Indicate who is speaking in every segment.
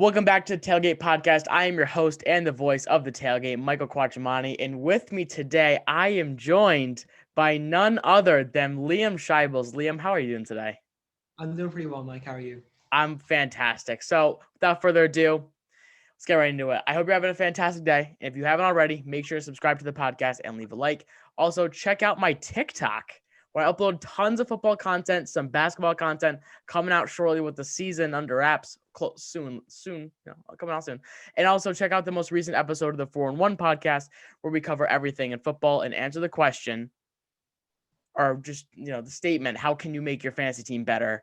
Speaker 1: Welcome back to the Tailgate Podcast. I am your host and the voice of the Tailgate, Michael Quattromani, and with me today, I am joined by none other than Liam Shibles. Liam, how are you doing today?
Speaker 2: I'm doing pretty well, Mike. How are you?
Speaker 1: I'm fantastic. So, without further ado, let's get right into it. I hope you're having a fantastic day. If you haven't already, make sure to subscribe to the podcast and leave a like. Also, check out my TikTok, where I upload tons of football content, some basketball content coming out shortly with the season under wraps. Soon, coming out soon. And also check out the most recent episode of the 4-1 podcast, where we cover everything in football and answer the question, or just, the statement, how can you make your fantasy team better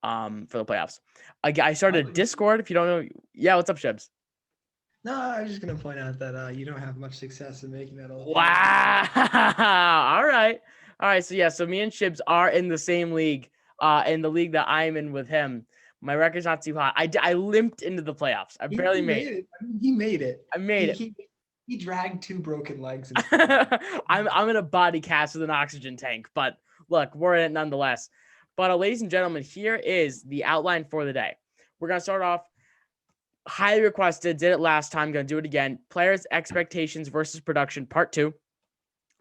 Speaker 1: for the playoffs? I started a Discord. If you don't know, yeah, what's up, Shibs?
Speaker 2: No, I was just going to point out that you don't have much success in making that all.
Speaker 1: Wow. All right. So me and Shibs are in the same league, in the league that I'm in with him. My record's not too hot. I limped into the playoffs. I barely made it.
Speaker 2: I mean, he made it.
Speaker 1: I made it.
Speaker 2: He dragged 2 broken legs.
Speaker 1: I'm in a body cast with an oxygen tank, but look, we're in it nonetheless. But ladies and gentlemen, here is the outline for the day. We're going to start off highly requested, did it last time, going to do it again. Players' expectations versus production, part 2.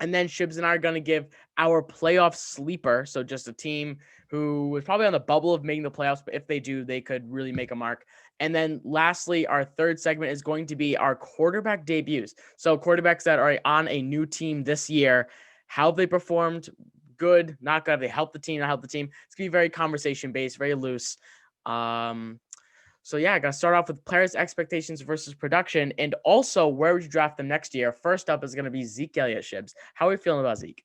Speaker 1: And then Shibs and I are going to give our playoff sleeper. So just a team who was probably on the bubble of making the playoffs, but if they do, they could really make a mark. And then lastly, our third segment is going to be our quarterback debuts. So quarterbacks that are on a new team this year, how they performed, good, not good, they helped the team, not helped the team. It's going to be very conversation-based, very loose. So yeah, I got to start off with players' expectations versus production, and also where would you draft them next year? First up is going to be Zeke Eliot. Shibs, how are we feeling about Zeke?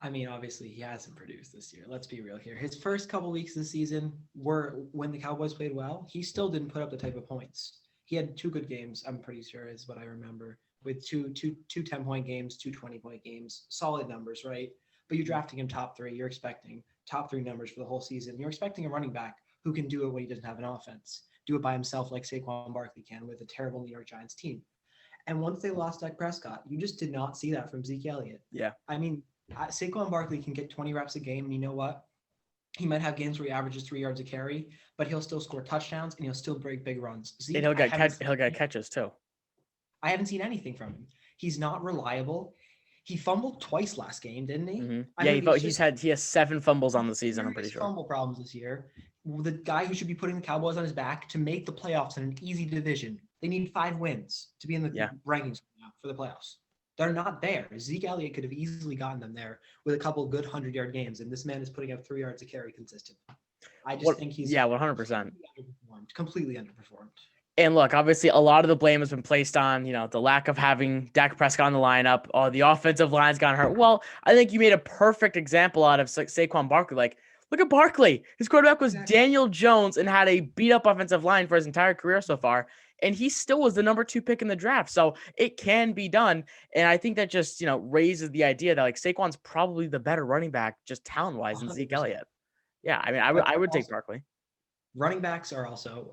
Speaker 2: I mean, obviously he hasn't produced this year. Let's be real here. His first couple weeks this season were when the Cowboys played well. He still didn't put up the type of points. He had 2 good games, I'm pretty sure is what I remember, with two 10-point games, 2 20-point games, solid numbers, right? But you're drafting him top 3. You're expecting top 3 numbers for the whole season. You're expecting a running back who can do it when he doesn't have an offense. Do it by himself like Saquon Barkley can with a terrible New York Giants team. And once they lost Dak Prescott, you just did not see that from Zeke Elliott.
Speaker 1: Yeah.
Speaker 2: I mean, Saquon Barkley can get 20 reps a game, and you know what? He might have games where he averages 3 yards a carry, but he'll still score touchdowns, and he'll still break big runs.
Speaker 1: Zeke, and he'll get catches too.
Speaker 2: I haven't seen anything from him. He's not reliable. He fumbled twice last game, didn't he?
Speaker 1: Mm-hmm. Yeah, he has 7 fumbles on the season, I'm pretty sure.
Speaker 2: Fumble problems this year. The guy who should be putting the Cowboys on his back to make the playoffs in an easy division. They need 5 wins to be in the rankings for the playoffs. They're not there. Zeke Elliott could have easily gotten them there with a couple of good 100-yard games, and this man is putting up 3 yards a carry consistently. I just think he's
Speaker 1: 100%.
Speaker 2: Completely underperformed.
Speaker 1: And look, obviously, a lot of the blame has been placed on, the lack of having Dak Prescott in the lineup. Oh, the offensive line's gotten hurt. Well, I think you made a perfect example out of Saquon Barkley. Like, look at Barkley. His quarterback was Daniel Jones and had a beat-up offensive line for his entire career so far. And he still was the number 2 pick in the draft. So it can be done. And I think that just, raises the idea that, like, Saquon's probably the better running back just talent-wise than Zeke Elliott. Yeah, I mean, I would take Barkley.
Speaker 2: Running backs are also,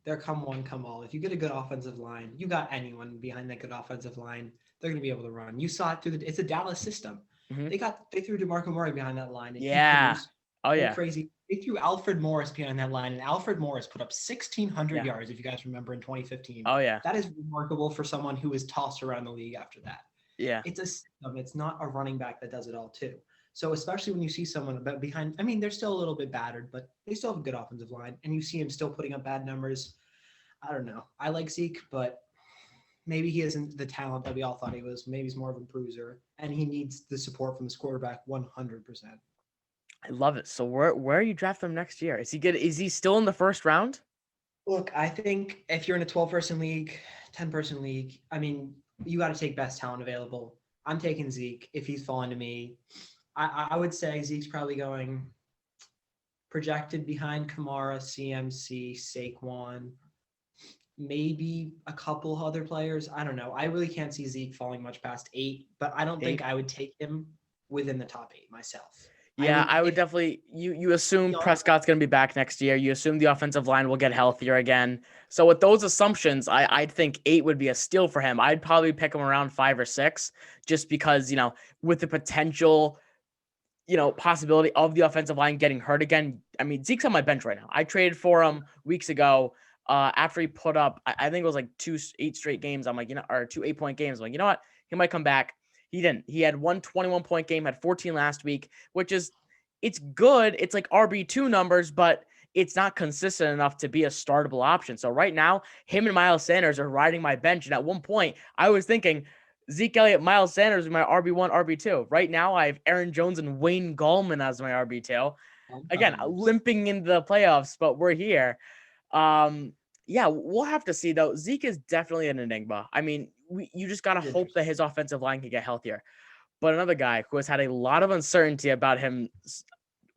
Speaker 2: they're come one, come all. If you get a good offensive line, you got anyone behind that good offensive line, they're going to be able to run. You saw it it's a Dallas system.
Speaker 1: Mm-hmm.
Speaker 2: They threw DeMarco Murray behind that line.
Speaker 1: Yeah. Oh, yeah.
Speaker 2: Crazy. They threw Alfred Morris behind that line, and Alfred Morris put up 1,600 yards, if you guys remember, in 2015.
Speaker 1: Oh, yeah.
Speaker 2: That is remarkable for someone who was tossed around the league after that.
Speaker 1: Yeah.
Speaker 2: It's a system. It's not a running back that does it all, too. So especially when you see someone behind, they're still a little bit battered, but they still have a good offensive line, and you see him still putting up bad numbers. I don't know. I like Zeke, but maybe he isn't the talent that we all thought he was. Maybe he's more of a bruiser, and he needs the support from his quarterback 100%.
Speaker 1: I love it. So where you draft him next year? Is he good? Is he still in the first round?
Speaker 2: Look, I think if you're in a 12-person league, 10-person league, you got to take best talent available. I'm taking Zeke if he's falling to me. I would say Zeke's probably going projected behind Kamara, CMC, Saquon, maybe a couple other players. I don't know. I really can't see Zeke falling much past 8, but I don't think I would take him within the top 8 myself.
Speaker 1: Yeah, I would definitely. You assume Prescott's going to be back next year. You assume the offensive line will get healthier again. So with those assumptions, I'd think 8 would be a steal for him. I'd probably pick him around 5 or 6, just because with the potential, possibility of the offensive line getting hurt again. Zeke's on my bench right now. I traded for him weeks ago. after he put up, I think it was like 8 straight games. I'm like, or 2 8-point games. I'm like, you know what? He might come back. He didn't. He had 1 21-point game, had 14 last week, which is, it's good. It's like RB2 numbers, but it's not consistent enough to be a startable option. So right now, him and Miles Sanders are riding my bench. And at one point, I was thinking Zeke Eliot, Miles Sanders are my RB1, RB2. Right now, I have Aaron Jones and Wayne Gallman as my RB2. Again, limping into the playoffs, but we're here. Yeah, we'll have to see though. Zeke is definitely an enigma. I mean, you just gotta hope that his offensive line can get healthier. But another guy who has had a lot of uncertainty about him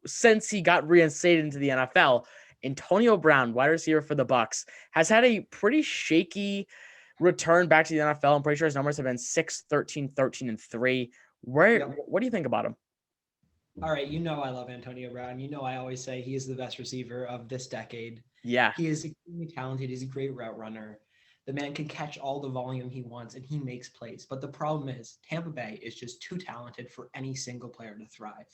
Speaker 1: since he got reinstated into the NFL, Antonio Brown, wide receiver for the Bucs, has had a pretty shaky return back to the NFL. I'm pretty sure his numbers have been 6, 13, 13, and 3. What do you think about him?
Speaker 2: All right, I love Antonio Brown. I always say he is the best receiver of this decade.
Speaker 1: Yeah.
Speaker 2: He is extremely talented. He's a great route runner. The man can catch all the volume he wants, and he makes plays. But the problem is Tampa Bay is just too talented for any single player to thrive.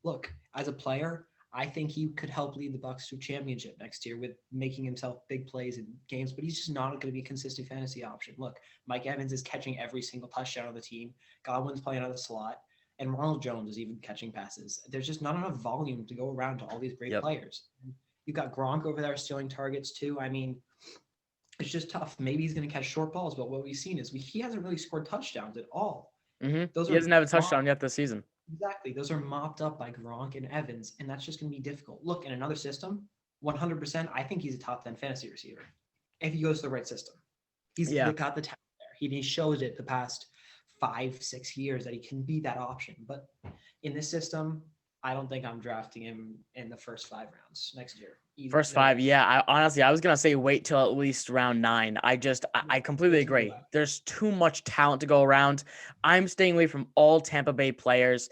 Speaker 2: Look, as a player, I think he could help lead the Bucs to a championship next year with making himself big plays in games, but he's just not going to be a consistent fantasy option. Look, Mike Evans is catching every single touchdown on the team. Godwin's playing out of the slot. And Ronald Jones is even catching passes. There's just not enough volume to go around to all these great players. You've got Gronk over there stealing targets too. I mean, it's just tough. Maybe he's going to catch short balls, but what we've seen is he hasn't really scored touchdowns at all.
Speaker 1: He doesn't have a touchdown yet this season.
Speaker 2: Exactly. Those are mopped up by Gronk and Evans, and that's just going to be difficult. Look, in another system, 100%, I think he's a top 10 fantasy receiver if he goes to the right system. He's got the talent there. He showed it the past 5-6 years that he can be that option. But in this system, I don't think I'm drafting him in the first 5 rounds next year.
Speaker 1: First 5, yeah. I was gonna say wait till at least round 9. I completely agree. There's too much talent to go around. I'm staying away from all Tampa Bay players.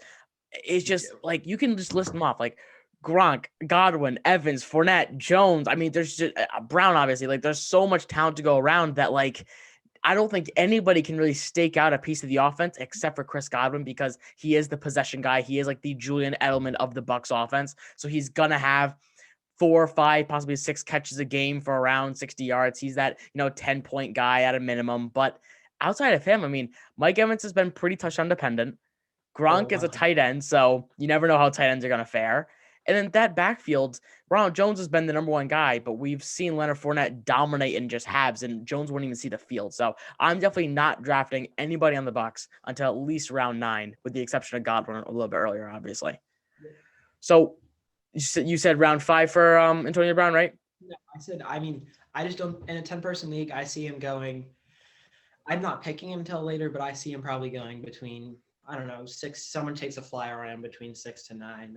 Speaker 1: It's just like you can just list them off, like Gronk, Godwin, Evans, Fournette, Jones. I mean, there's just Brown, obviously. Like, there's so much talent to go around that, like, I don't think anybody can really stake out a piece of the offense except for Chris Godwin, because he is the possession guy. He is like the Julian Edelman of the Bucs offense. So he's gonna have 4 or 5, possibly 6 catches a game for around 60 yards. He's that, 10-point guy at a minimum. But outside of him, I mean, Mike Evans has been pretty touchdown dependent. Gronk is a tight end, so you never know how tight ends are going to fare. And then that backfield, Ronald Jones has been the number 1 guy, but we've seen Leonard Fournette dominate in just halves, and Jones wouldn't even see the field. So I'm definitely not drafting anybody on the Bucs until at least round 9, with the exception of Godwin a little bit earlier, obviously. So you said round 5 for Antonio Brown, right?
Speaker 2: No, I just don't, in a 10-person league, I see him going, I'm not picking him until later, but I see him probably going between, I don't know, 6. Someone takes a flyer on him between 6 to 9.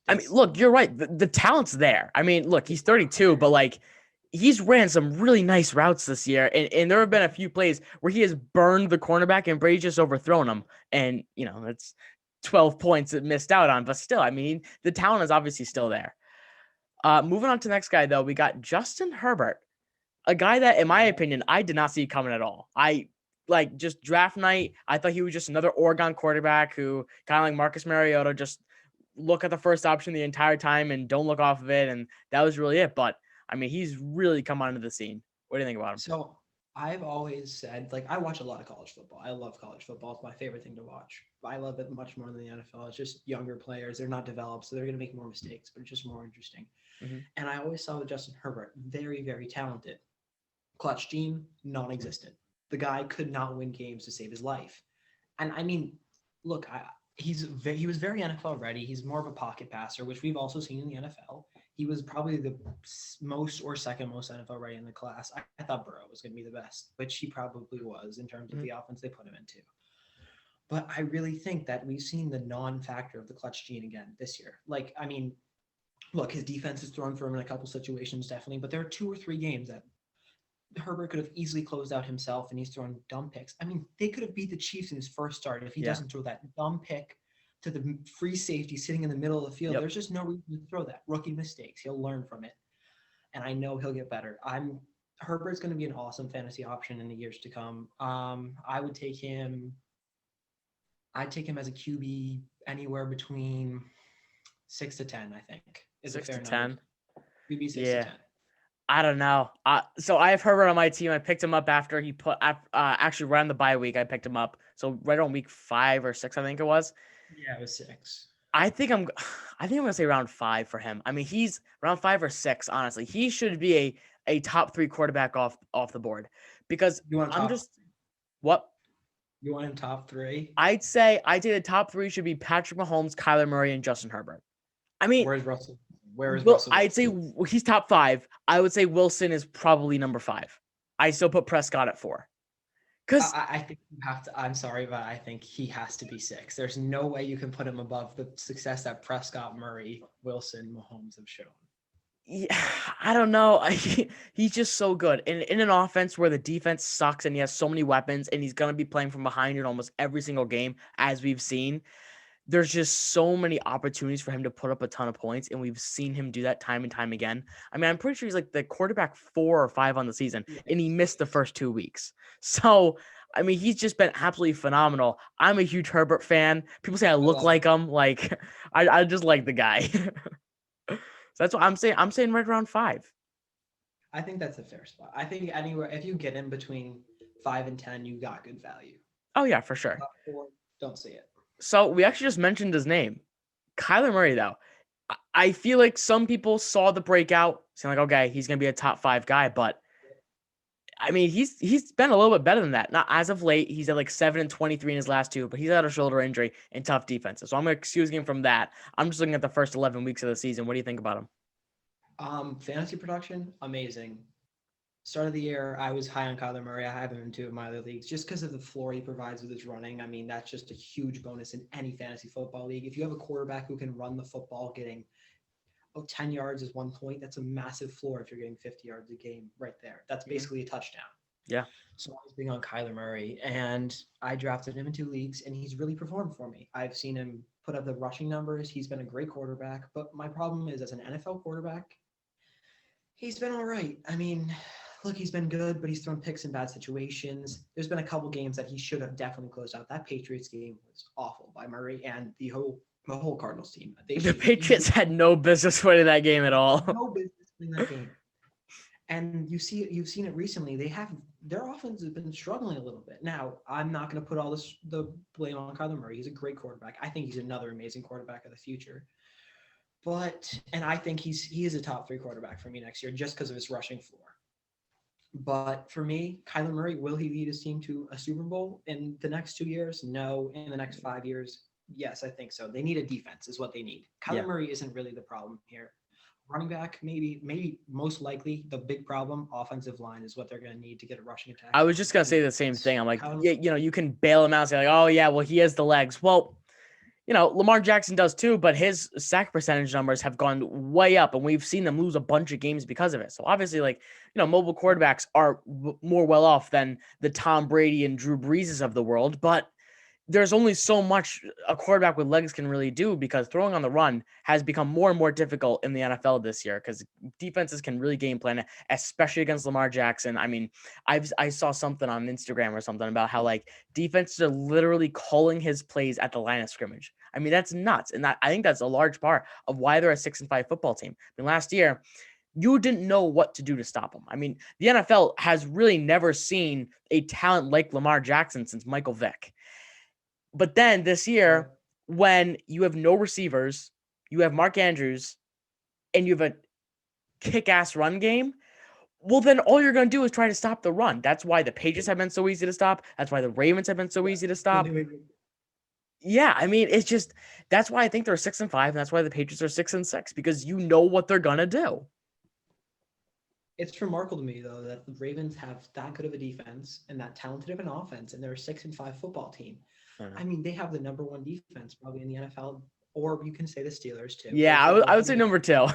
Speaker 2: I
Speaker 1: mean, look, you're right. The talent's there. I mean, look, he's 32, but like, he's ran some really nice routes this year. And there have been a few plays where he has burned the cornerback and Brady's just overthrown him. And, that's 12 points it missed out on. But still, I mean, the talent is obviously still there. Moving on to the next guy, though, we got Justin Herbert, a guy that, in my opinion, I did not see coming at all. Just draft night, I thought he was just another Oregon quarterback who, kind of like Marcus Mariota, just look at the first option the entire time and don't look off of it. And that was really it. But, I mean, he's really come onto the scene. What do you think about him?
Speaker 2: So I've always said, like, I watch a lot of college football. I love college football. It's my favorite thing to watch. I love it much more than the NFL. It's just younger players. They're not developed, so they're going to make more mistakes, but it's just more interesting. Mm-hmm. And I always saw with Justin Herbert, very, very talented. Clutch gene, non-existent. The guy could not win games to save his life. And I mean, look, he was very NFL ready. He's more of a pocket passer, which we've also seen in the NFL. He was probably the most or second most NFL ready in the class. I thought Burrow was going to be the best, which he probably was in terms of the offense they put him into. But I really think that we've seen the non-factor of the clutch gene again this year. Like, I mean, look, his defense is thrown for him in a couple situations, definitely, but there are 2 or 3 games that Herbert could have easily closed out himself, and he's throwing dumb picks. I mean, they could have beat the Chiefs in his first start if he doesn't throw that dumb pick to the free safety sitting in the middle of the field. There's just no reason to throw that. Rookie mistakes. He'll learn from it. And I know he'll get better. Herbert's going to be an awesome fantasy option in the years to come. I'd take him as a QB anywhere between 6 to 10, I think. Is
Speaker 1: 6
Speaker 2: a fair
Speaker 1: to 10.
Speaker 2: QB 6 to 10.
Speaker 1: I don't know. So I have Herbert on my team. I picked him up after he actually right on the bye week. I picked him up. So right on week 5 or 6, I think it was.
Speaker 2: Yeah, it was 6.
Speaker 1: I think I'm, I think I'm gonna say round 5 for him. I mean, he's round 5 or 6. Honestly, he should be a top 3 quarterback off the board because
Speaker 2: You want
Speaker 1: I'm
Speaker 2: top?
Speaker 1: just what
Speaker 2: You want him top 3?
Speaker 1: I'd say the top 3 should be Patrick Mahomes, Kyler Murray, and Justin Herbert. I mean,
Speaker 2: Where's Russell? Where is
Speaker 1: well,
Speaker 2: Russell?
Speaker 1: I'd say
Speaker 2: Wilson?
Speaker 1: he's top 5. I would say Wilson is probably number 5. I still put Prescott at 4. Because
Speaker 2: I think you have to. I'm sorry, but I think he has to be 6. There's no way you can put him above the success that Prescott, Murray, Wilson, Mahomes have shown.
Speaker 1: yeah, I don't know. He's just so good. In an offense where the defense sucks and he has so many weapons and he's going to be playing from behind in almost every single game, as we've seen, there's just so many opportunities for him to put up a ton of points. And we've seen him do that time and time again. I mean, I'm pretty sure he's like the quarterback 4 or 5 on the season and he missed the first 2 weeks. So, I mean, he's just been absolutely phenomenal. I'm a huge Herbert fan. People say I look like him. Like, I just like the guy. So that's what I'm saying. I'm saying right around 5.
Speaker 2: I think that's a fair spot. I think anywhere if you get in between 5 and 10, you got good value.
Speaker 1: Oh yeah, for sure.
Speaker 2: Top 4, don't see it.
Speaker 1: So we actually just mentioned his name, Kyler Murray. Though I feel like some people saw the breakout, saying like, okay, he's gonna be a top 5 guy, but I mean, he's been a little bit better than that. Not as of late. He's at like 7-23 in his last 2, but he's had a shoulder injury and tough defenses. So I'm gonna excuse him from that. I'm just looking at the first 11 weeks of the season. What do you think about him?
Speaker 2: Fantasy production, amazing. Start of the year, I was high on Kyler Murray. I have him in 2 of my other leagues just because of the floor he provides with his running. I mean, that's just a huge bonus in any fantasy football league. If you have a quarterback who can run the football, getting 10 yards is 1 point, that's a massive floor if you're getting 50 yards a game right there. That's basically a touchdown.
Speaker 1: Yeah.
Speaker 2: So I was being on Kyler Murray, and I drafted him in 2 leagues, and he's really performed for me. I've seen him put up the rushing numbers. He's been a great quarterback, but my problem is as an NFL quarterback, he's been all right. I mean, look, he's been good, but he's thrown picks in bad situations. There's been a couple games that he should have definitely closed out. That Patriots game was awful by Murray and the whole Cardinals team.
Speaker 1: The Patriots had no business winning that game at all.
Speaker 2: No business winning that game. And you've seen it recently. Their offense has been struggling a little bit. Now, I'm not going to put all the blame on Kyler Murray. He's a great quarterback. I think he's another amazing quarterback of the future. And I think he is a top 3 quarterback for me next year just because of his rushing floor. But for me, Kyler Murray, will he lead his team to a Super Bowl in the next 2 years? No. In the next 5 years? Yes, I think so. They need a defense is what they need. Kyler Murray isn't really the problem here. Running back, maybe most likely the big problem, offensive line is what they're going to need to get a rushing attack.
Speaker 1: I was just going to say the same thing. I'm like, yeah, you can bail him out and say like, oh yeah, well, he has the legs. Well, Lamar Jackson does too, but his sack percentage numbers have gone way up and we've seen them lose a bunch of games because of it. So obviously mobile quarterbacks are more well off than the Tom Brady and Drew Breeses of the world, but there's only so much a quarterback with legs can really do because throwing on the run has become more and more difficult in the NFL this year because defenses can really game plan, especially against Lamar Jackson. I mean, I saw something on Instagram or something about how defenses are literally calling his plays at the line of scrimmage. I mean, that's nuts. And I think that's a large part of why they're a 6-5 football team. I mean, last year, you didn't know what to do to stop him. I mean, the NFL has really never seen a talent like Lamar Jackson since Michael Vick. But then this year, when you have no receivers, you have Mark Andrews, and you have a kick-ass run game, well, then all you're going to do is try to stop the run. That's why the Patriots have been so easy to stop. That's why the Ravens have been so easy to stop. Yeah, I mean, it's just that's why I think they're 6-5, and that's why the Patriots are 6-6 because you know what they're going to do.
Speaker 2: It's remarkable to me, though, that the Ravens have that good of a defense and that talented of an offense, and they're a 6-5 football team. I mean, they have the number 1 defense probably in the NFL, or you can say the Steelers too.
Speaker 1: Yeah, I would say number 2.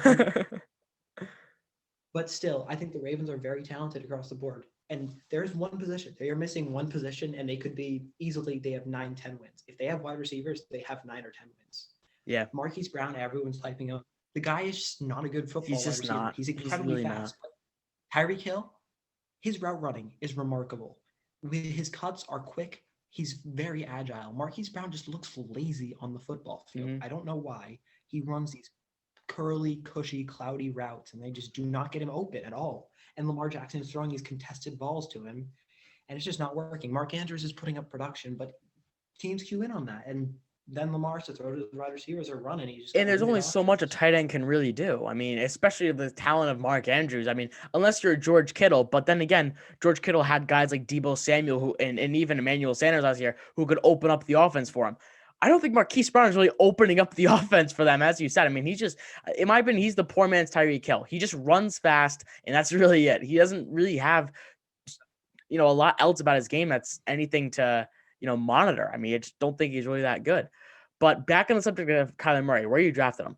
Speaker 2: But still, I think the Ravens are very talented across the board. And there's one position. They are missing one position, and they could be easily, they have 9-10 wins. If they have wide receivers, they have 9 or 10 wins.
Speaker 1: Yeah.
Speaker 2: Marquis Brown, everyone's typing up. The guy is just not a good football
Speaker 1: He's just
Speaker 2: receiver.
Speaker 1: not.
Speaker 2: He's incredibly fast. But Tyreek Hill, his route running is remarkable. His cuts are quick. He's very agile. Marquise Brown just looks lazy on the football field. I don't know why. He runs these curly, cushy, cloudy routes, and they just do not get him open at all. And Lamar Jackson is throwing these contested balls to him, and it's just not working. Mark Andrews is putting up production, but teams cue in on that, and then Lamar's to throw to the wide receivers or run, and he just
Speaker 1: And there's only so much a tight end can really do. I mean, especially the talent of Mark Andrews. I mean, unless you're George Kittle, but then again, George Kittle had guys like Deebo Samuel who and even Emmanuel Sanders last year who could open up the offense for him. I don't think Marquis Brown is really opening up the offense for them, as you said. I mean, he's just, in my opinion, he's the poor man's Tyreek Hill. He just runs fast, and that's really it. He doesn't really have, a lot else about his game that's anything to, monitor. I mean, I just don't think he's really that good. But back on the subject of Kyler Murray, where you drafted him?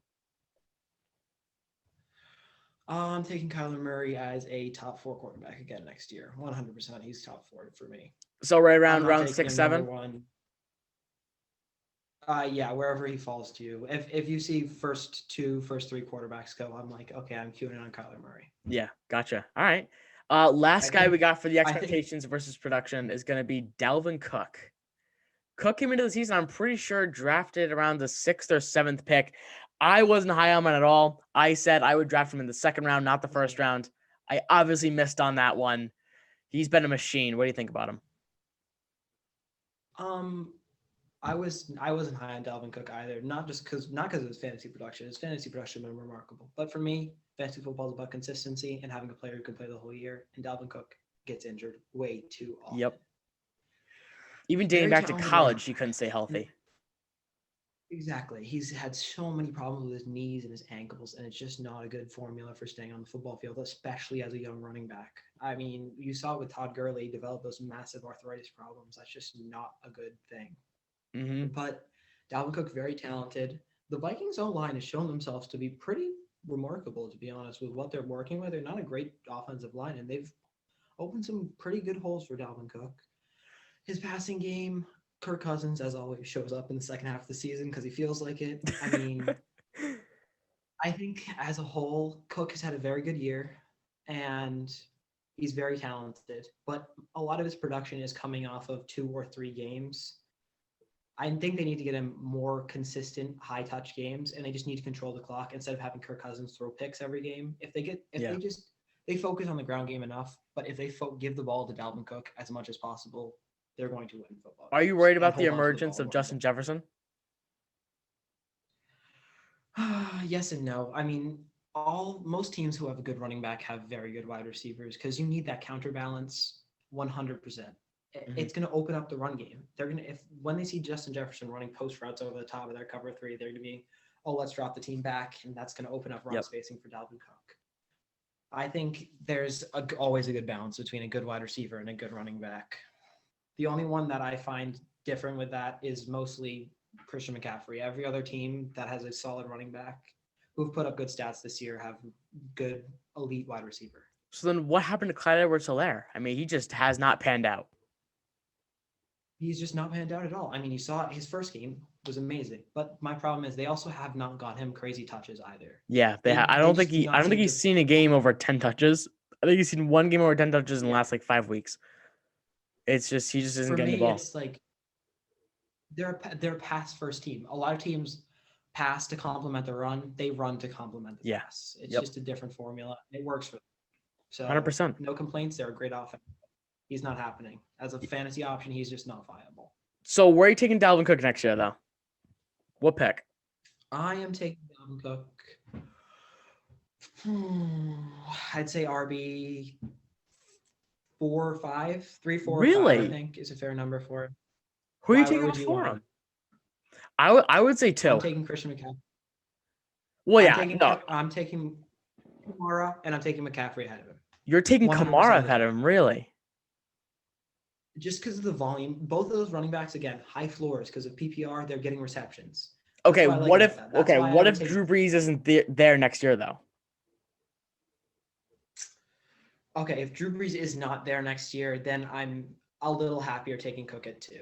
Speaker 2: I'm taking Kyler Murray as a top 4 quarterback again next year. 100%. He's top 4 for me.
Speaker 1: So right around round 6, 7?
Speaker 2: Yeah, wherever he falls to. If you see first 3 quarterbacks go, I'm like, okay, I'm queuing in on Kyler Murray.
Speaker 1: Yeah, gotcha. All right. Last guy we got for the expectations versus production is going to be Delvin Cook. Cook came into the season, I'm pretty sure, drafted around the 6th or 7th pick. I wasn't high on him at all. I said I would draft him in the 2nd round, not the 1st round. I obviously missed on that one. He's been a machine. What do you think about him?
Speaker 2: I wasn't high on Delvin Cook either. Not because of his fantasy production. His fantasy production has been remarkable. But for me, fantasy football is about consistency and having a player who can play the whole year. And Delvin Cook gets injured way too often.
Speaker 1: Yep. Even dating back to college, he couldn't stay healthy.
Speaker 2: Exactly. He's had so many problems with his knees and his ankles, and it's just not a good formula for staying on the football field, especially as a young running back. I mean, you saw it with Todd Gurley develop those massive arthritis problems. That's just not a good thing.
Speaker 1: Mm-hmm.
Speaker 2: But Dalvin Cook, very talented. The Vikings O-line has shown themselves to be pretty remarkable, to be honest, with what they're working with. They're not a great offensive line, and they've opened some pretty good holes for Dalvin Cook. His passing game, Kirk Cousins, as always, shows up in the second half of the season because he feels like it. I mean, I think as a whole, Cook has had a very good year, and he's very talented. But a lot of his production is coming off of 2 or 3 games. I think they need to get him more consistent, high-touch games, and they just need to control the clock instead of having Kirk Cousins throw picks every game. They focus on the ground game enough, but if they give the ball to Dalvin Cook as much as possible, they're going to win football.
Speaker 1: Are you worried about the emergence of Justin Jefferson?
Speaker 2: Yes and no. I mean, most teams who have a good running back have very good wide receivers because you need that counterbalance 100%. Mm-hmm. It's going to open up the run game. They're going to, when they see Justin Jefferson running post routes over the top of their cover 3, they're going to be, let's drop the team back, and that's going to open up run spacing for Dalvin Cook. I think there's always a good balance between a good wide receiver and a good running back. The only one that I find different with that is mostly Christian McCaffrey. Every other team that has a solid running back who've put up good stats this year have good elite wide receiver.
Speaker 1: So then what happened to Clyde Edwards-Helaire? I mean, he just has not panned out.
Speaker 2: He's just not panned out at all. I mean, you saw his first game was amazing, but my problem is they also have not got him crazy touches either.
Speaker 1: Yeah, I don't think he's seen a game over 10 touches. I think he's seen one game over 10 touches in the last 5 weeks. It's just he just isn't getting the ball.
Speaker 2: It's like they're a pass first team. A lot of teams pass to complement the run. They run to complement the pass. It's just a different formula. It works for them. So
Speaker 1: 100%.
Speaker 2: No complaints. They're a great offense. He's not happening. As a fantasy option, he's just not viable.
Speaker 1: So where are you taking Dalvin Cook next year, though? What pick?
Speaker 2: I am taking Dalvin Cook. I'd say RB 4 or 5, 3, 4,
Speaker 1: really?
Speaker 2: 5, I think is a fair number for it.
Speaker 1: Who are you taking for him? I would say 2.
Speaker 2: I'm taking Christian McCaffrey.
Speaker 1: Well,
Speaker 2: I'm taking Kamara and I'm taking McCaffrey ahead of him.
Speaker 1: You're taking Kamara ahead of him, really?
Speaker 2: Just because of the volume. Both of those running backs, again, high floors because of PPR. They're getting receptions.
Speaker 1: Okay, what if Drew Brees isn't there next year though?
Speaker 2: Okay, if Drew Brees is not there next year, then I'm a little happier taking Cook at 2.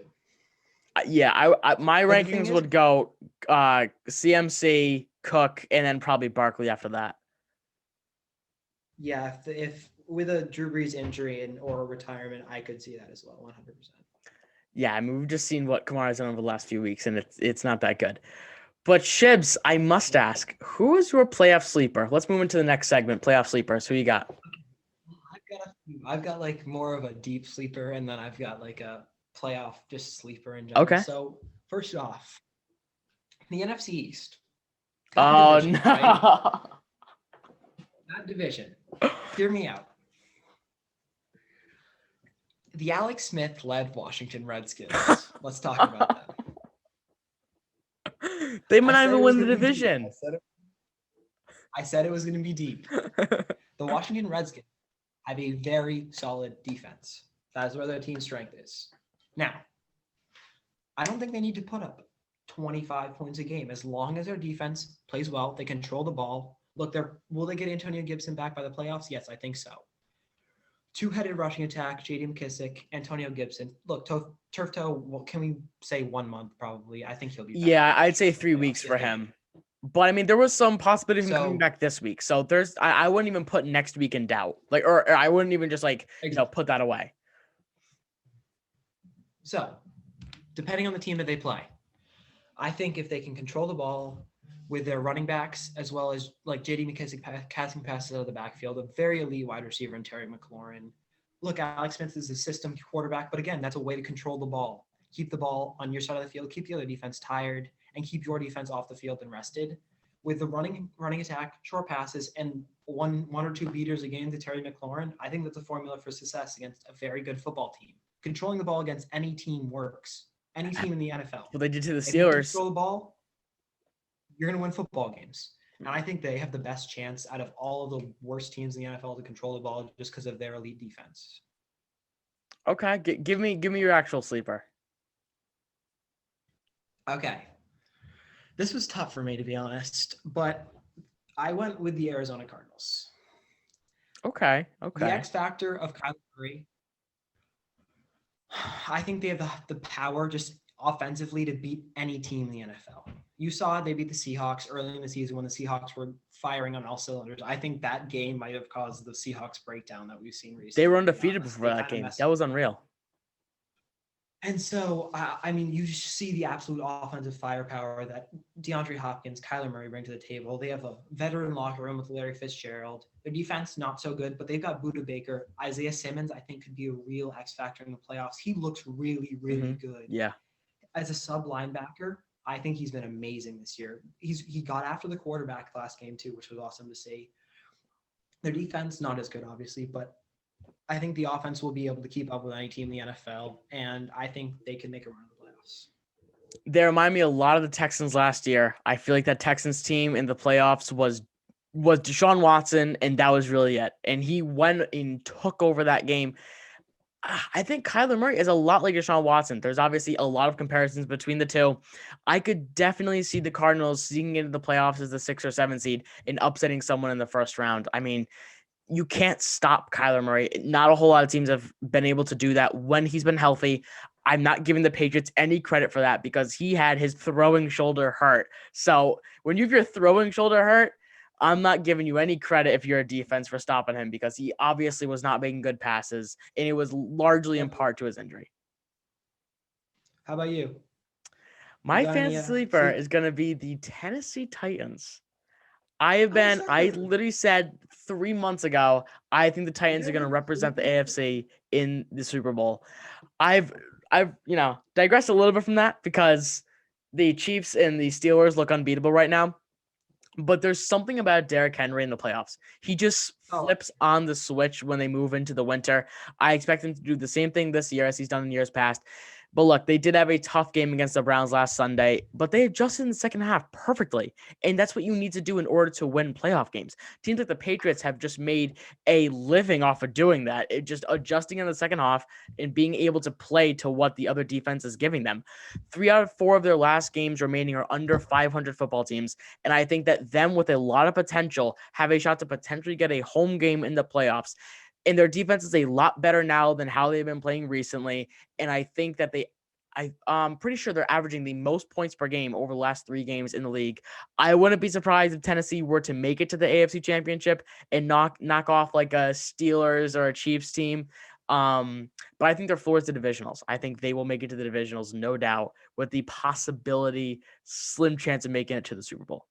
Speaker 1: My rankings would go CMC, Cook, and then probably Barkley after that.
Speaker 2: Yeah, if with a Drew Brees injury or retirement, I could see that as well, 100%.
Speaker 1: Yeah, I mean, we've just seen what Kamara's done over the last few weeks, and it's not that good. But Shibs, I must ask, who is your playoff sleeper? Let's move into the next segment, playoff sleepers. Who you got?
Speaker 2: I've got like more of a deep sleeper, and then I've got like a playoff just sleeper in general.
Speaker 1: Okay.
Speaker 2: So first off, the NFC East.
Speaker 1: Oh,
Speaker 2: Division,
Speaker 1: no.
Speaker 2: right? That division. Hear me out. The Alex Smith-led Washington Redskins. Let's talk about that.
Speaker 1: They might not
Speaker 2: I said
Speaker 1: even
Speaker 2: it was
Speaker 1: win the
Speaker 2: gonna be deep.
Speaker 1: division.
Speaker 2: I said it was going to be deep. The Washington Redskins have a very solid defense. That's where their team strength is. Now, I don't think they need to put up 25 points a game. As long as their defense plays well, they control the ball. Look, will they get Antonio Gibson back by the playoffs? Yes, I think so. Two-headed rushing attack, J.D. McKissick, Antonio Gibson. Look, turf toe, well, can we say 1 month probably? I think he'll be back.
Speaker 1: Yeah, I'd say 3 weeks for him. But I mean, there was some possibility of him coming back this week. So I wouldn't even put next week in doubt. Like, or I wouldn't even just put that away.
Speaker 2: So, depending on the team that they play, I think if they can control the ball with their running backs, as well as like J.D. McKissick casting passes out of the backfield, a very elite wide receiver in Terry McLaurin. Look, Alex Smith is a system quarterback, but again, that's a way to control the ball. Keep the ball on your side of the field, keep the other defense tired, and keep your defense off the field and rested. With the running attack, short passes, and one or two beaters a game to Terry McLaurin, I think that's a formula for success against a very good football team. Controlling the ball against any team works. Any team in the NFL.
Speaker 1: What they did to the
Speaker 2: If you
Speaker 1: Steelers.
Speaker 2: control the ball, you're going to win football games. And I think they have the best chance out of all of the worst teams in the NFL to control the ball just because of their elite defense.
Speaker 1: Okay, give me your actual sleeper.
Speaker 2: Okay. This was tough for me, to be honest, but I went with the Arizona Cardinals.
Speaker 1: Okay.
Speaker 2: The X factor of Kyler Murray. I think they have the power just offensively to beat any team in the NFL. You saw they beat the Seahawks early in the season when the Seahawks were firing on all cylinders. I think that game might have caused the Seahawks breakdown that we've seen recently.
Speaker 1: They were undefeated before that game. That was unreal.
Speaker 2: And so, I mean, you see the absolute offensive firepower that DeAndre Hopkins, Kyler Murray bring to the table. They have a veteran locker room with Larry Fitzgerald. Their defense, not so good, but they've got Budda Baker. Isaiah Simmons, I think, could be a real X factor in the playoffs. He looks really, really good.
Speaker 1: Yeah.
Speaker 2: As a sub linebacker, I think he's been amazing this year. He got after the quarterback last game, too, which was awesome to see. Their defense, not as good, obviously, but I think the offense will be able to keep up with any team in the NFL, and I think they can make a run in the playoffs.
Speaker 1: They remind me a lot of the Texans last year. I feel like that Texans team in the playoffs was Deshaun Watson, and that was really it. And he went and took over that game. I think Kyler Murray is a lot like Deshaun Watson. There's obviously a lot of comparisons between the two. I could definitely see the Cardinals sneaking into the playoffs as the 6 or 7 seed and upsetting someone in the first round. I mean, you can't stop Kyler Murray. Not a whole lot of teams have been able to do that when he's been healthy. I'm not giving the Patriots any credit for that because he had his throwing shoulder hurt. So when you have your throwing shoulder hurt, I'm not giving you any credit if you're a defense for stopping him because he obviously was not making good passes, and it was largely in part to his injury.
Speaker 2: How about you?
Speaker 1: My fantasy sleeper is going to be the Tennessee Titans. I literally said 3 months ago, I think the Titans are going to represent the AFC in the Super Bowl. I've digressed a little bit from that because the Chiefs and the Steelers look unbeatable right now. But there's something about Derrick Henry in the playoffs. He just flips on the switch when they move into the winter. I expect him to do the same thing this year as he's done in years past. But look, they did have a tough game against the Browns last Sunday, but they adjusted in the second half perfectly. And that's what you need to do in order to win playoff games. Teams like the Patriots have just made a living off of doing that. Just adjusting in the second half and being able to play to what the other defense is giving them. 3 out of 4 of their last games remaining are under 500 football teams. And I think that them with a lot of potential have a shot to potentially get a home game in the playoffs. And their defense is a lot better now than how they've been playing recently. And I think that I'm pretty sure they're averaging the most points per game over the last 3 games in the league. I wouldn't be surprised if Tennessee were to make it to the AFC Championship and knock off like a Steelers or a Chiefs team. But I think their floor is the divisionals. I think they will make it to the divisionals, no doubt, with the possibility, slim chance of making it to the Super Bowl.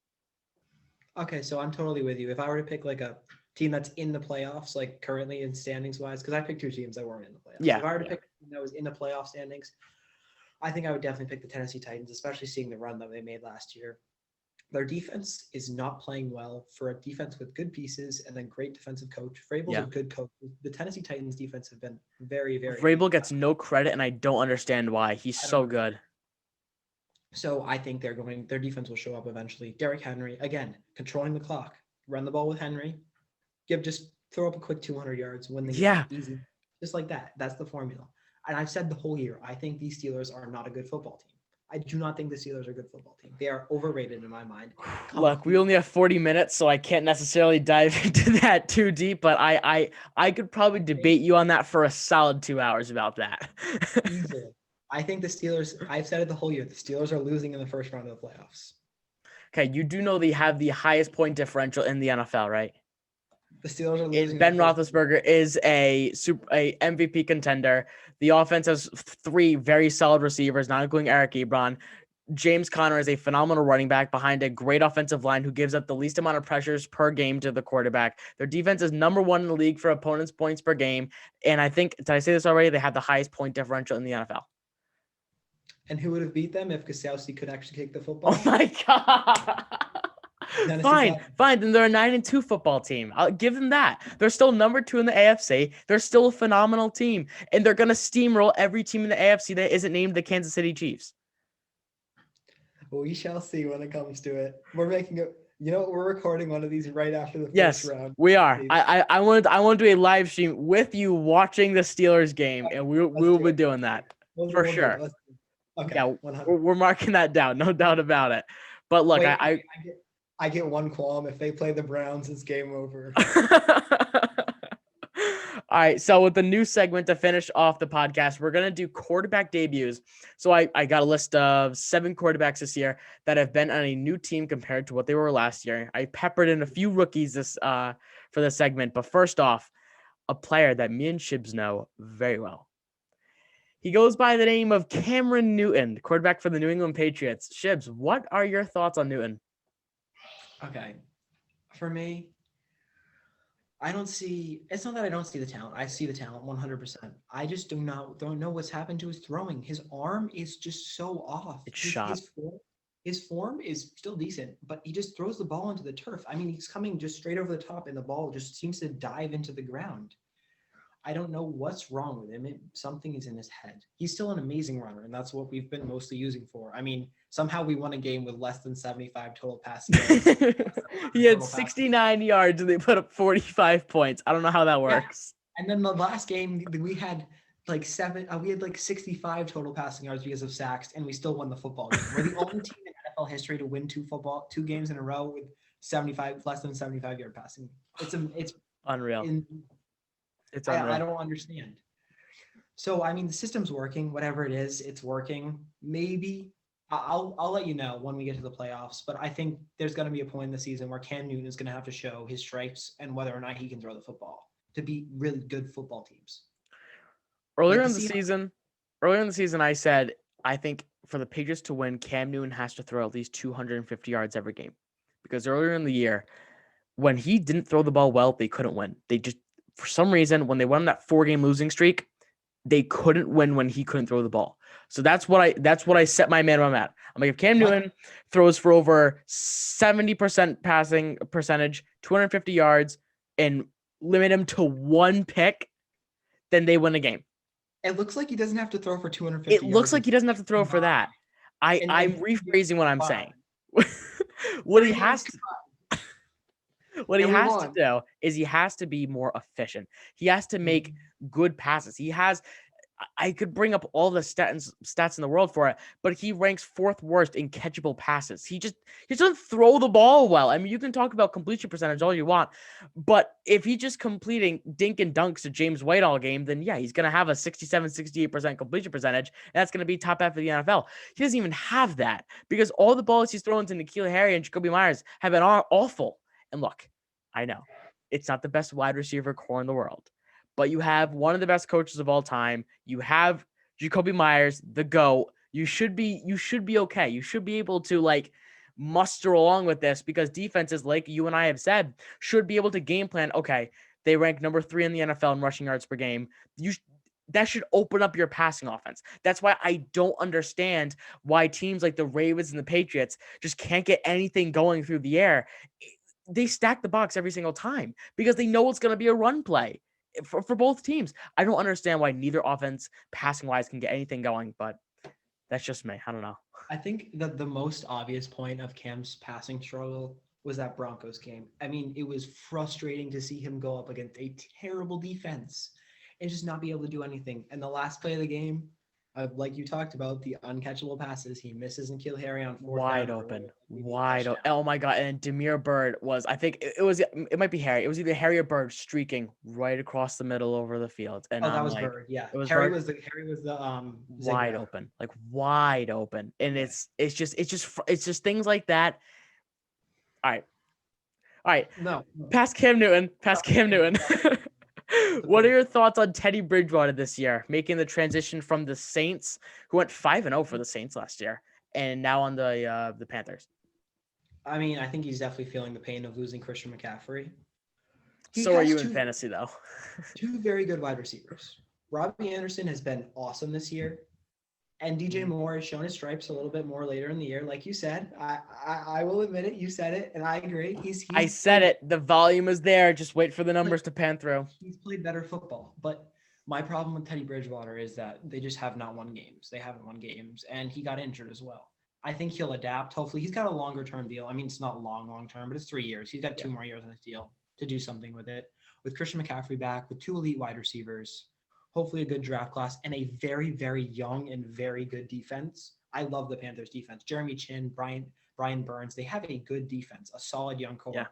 Speaker 2: Okay, so I'm totally with you. If I were to pick like a team that's in the playoffs, like currently in standings wise, because I picked two teams that weren't in the playoffs.
Speaker 1: Yeah.
Speaker 2: If I were to pick a team that was in the playoff standings, I think I would definitely pick the Tennessee Titans, especially seeing the run that they made last year. Their defense is not playing well for a defense with good pieces and a great defensive coach. Vrabel's a good coach. The Tennessee Titans defense have been very, very
Speaker 1: Vrabel gets no credit, and I don't understand why. He's so good.
Speaker 2: So I think their defense will show up eventually. Derrick Henry, again, controlling the clock. Run the ball with Henry. Just throw up a quick 200 yards, win the game. Easy. Just like that. That's the formula. And I've said the whole year, I think these Steelers are not a good football team. I do not think the Steelers are a good football team. They are overrated in my mind.
Speaker 1: Look, we only have 40 minutes, so I can't necessarily dive into that too deep, but I could probably debate you on that for a solid 2 hours about that.
Speaker 2: Easily. I think the Steelers, I've said it the whole year, the Steelers are losing in the first round of the playoffs.
Speaker 1: Okay, you do know they have the highest point differential in the NFL, right?
Speaker 2: The Steelers are losing.
Speaker 1: Ben Roethlisberger is a MVP contender. The offense has three very solid receivers, not including Eric Ebron. James Conner is a phenomenal running back behind a great offensive line who gives up the least amount of pressures per game to the quarterback. Their defense is number one in the league for opponents' points per game. And I think, did I say this already? They have the highest point differential in the NFL.
Speaker 2: And who would have beat them if Gostkowski could actually kick the football?
Speaker 1: Oh my God. Fine. Then they're a 9-2 football team. I'll give them that. They're still number 2 in the AFC. They're still a phenomenal team. And they're going to steamroll every team in the AFC that isn't named the Kansas City Chiefs.
Speaker 2: We shall see when it comes to it. We're recording one of these right after the first round.
Speaker 1: Yes, we are. I want to do a live stream with you watching the Steelers game, and we will be doing that for sure.
Speaker 2: Okay.
Speaker 1: Yeah, we're marking that down, no doubt about it. But look,
Speaker 2: I get one qualm. If they play the Browns, it's game over.
Speaker 1: All right, so with the new segment to finish off the podcast, we're going to do quarterback debuts. So I got a list of 7 quarterbacks this year that have been on a new team compared to what they were last year. I peppered in a few rookies for this segment. But first off, a player that me and Shibles know very well. He goes by the name of Cameron Newton, quarterback for the New England Patriots. Shibles, what are your thoughts on Newton?
Speaker 2: Okay. For me, it's not that I don't see the talent. I see the talent 100%. I just don't know what's happened to his throwing. His arm is just so off.
Speaker 1: It's shot.
Speaker 2: His form is still decent, but he just throws the ball into the turf. I mean, he's coming just straight over the top and the ball just seems to dive into the ground. I don't know what's wrong with him. Something is in his head. He's still an amazing runner, and that's what we've been mostly using for. I mean, somehow we won a game with less than 75 total passing yards.
Speaker 1: He had 69 yards, and they put up 45 points. I don't know how that works.
Speaker 2: Yeah. And then the last game, we had like 65 total passing yards because of sacks, and we still won the football game. We're the only team in NFL history to win two games in a row with less than 75 yard passing. It's
Speaker 1: unreal. It's
Speaker 2: unreal. I don't understand. So, I mean, the system's working. Whatever it is, it's working. Maybe I'll let you know when we get to the playoffs. But I think there's going to be a point in the season where Cam Newton is going to have to show his stripes and whether or not he can throw the football to beat really good football teams.
Speaker 1: Earlier in the season, I said I think for the Patriots to win, Cam Newton has to throw at least 250 yards every game, because earlier in the year, when he didn't throw the ball well, they couldn't win. They just, for some reason, when they went on that 4-game losing streak, they couldn't win when he couldn't throw the ball. So that's what I set my minimum at. I'm like, if Cam Newton throws for over 70% passing percentage, 250 yards, and limit him to 1 pick, then they win a game.
Speaker 2: It looks like he doesn't have to throw for 250 yards.
Speaker 1: It looks like he doesn't have to throw for that. I'm rephrasing what I'm saying. What he has to do is he has to be more efficient. He has to make good passes. I could bring up all the stats in the world for it, but he ranks 4th worst in catchable passes. He doesn't throw the ball well. I mean, you can talk about completion percentage all you want, but if he's just completing dink and dunks to James White all game, then yeah, he's going to have a 67-68% completion percentage, and that's going to be top half of the NFL. He doesn't even have that because all the balls he's throwing to N'Keal Harry and Jacoby Myers have been awful. And look, I know it's not the best wide receiver core in the world, but you have one of the best coaches of all time. You have Jacoby Myers, the GOAT. You should be okay. You should be able to like muster along with this because defenses, like you and I have said, should be able to game plan. Okay, they rank number 3 in the NFL in rushing yards per game. That should open up your passing offense. That's why I don't understand why teams like the Ravens and the Patriots just can't get anything going through the air. They stack the box every single time because they know it's going to be a run play for both teams. I don't understand why neither offense passing wise can get anything going, but that's just me. I don't know.
Speaker 2: I think that the most obvious point of Cam's passing struggle was that Broncos game. I mean, it was frustrating to see him go up against a terrible defense and just not be able to do anything. And the last play of the game, like you talked about, the uncatchable passes, he misses N'Keal Harry on fourth
Speaker 1: Wide
Speaker 2: down
Speaker 1: open. Oh my God. And Demir Bird was, I think it might be Harry. It was either Harry or Bird streaking right across the middle over the field. And
Speaker 2: that was Bird. Yeah.
Speaker 1: It was
Speaker 2: Harry
Speaker 1: Bird.
Speaker 2: was the
Speaker 1: wide open, like wide open. And it's just things like that. All right.
Speaker 2: No.
Speaker 1: Past Cam Newton. What are your thoughts on Teddy Bridgewater this year, making the transition from the Saints, who went 5-0 for the Saints last year, and now on the Panthers?
Speaker 2: I mean, I think he's definitely feeling the pain of losing Christian McCaffrey.
Speaker 1: So are you in fantasy, though?
Speaker 2: 2 very good wide receivers. Robbie Anderson has been awesome this year. And DJ Moore has shown his stripes a little bit more later in the year. Like you said, I will admit it. You said it, and I agree.
Speaker 1: I said it. The volume is there. Just wait for the numbers to pan through.
Speaker 2: He's played better football. But my problem with Teddy Bridgewater is that they just have not won games. They haven't won games, and he got injured as well. I think he'll adapt. Hopefully, he's got a longer-term deal. I mean, it's not long term, but it's 3 years. He's got 2 more years on his deal to do something with it. With Christian McCaffrey back, with 2 elite wide receivers, hopefully a good draft class, and a very, very young and very good defense. I love the Panthers defense. Jeremy Chin, Brian Burns, they have a good defense, a solid young core.
Speaker 1: Yeah.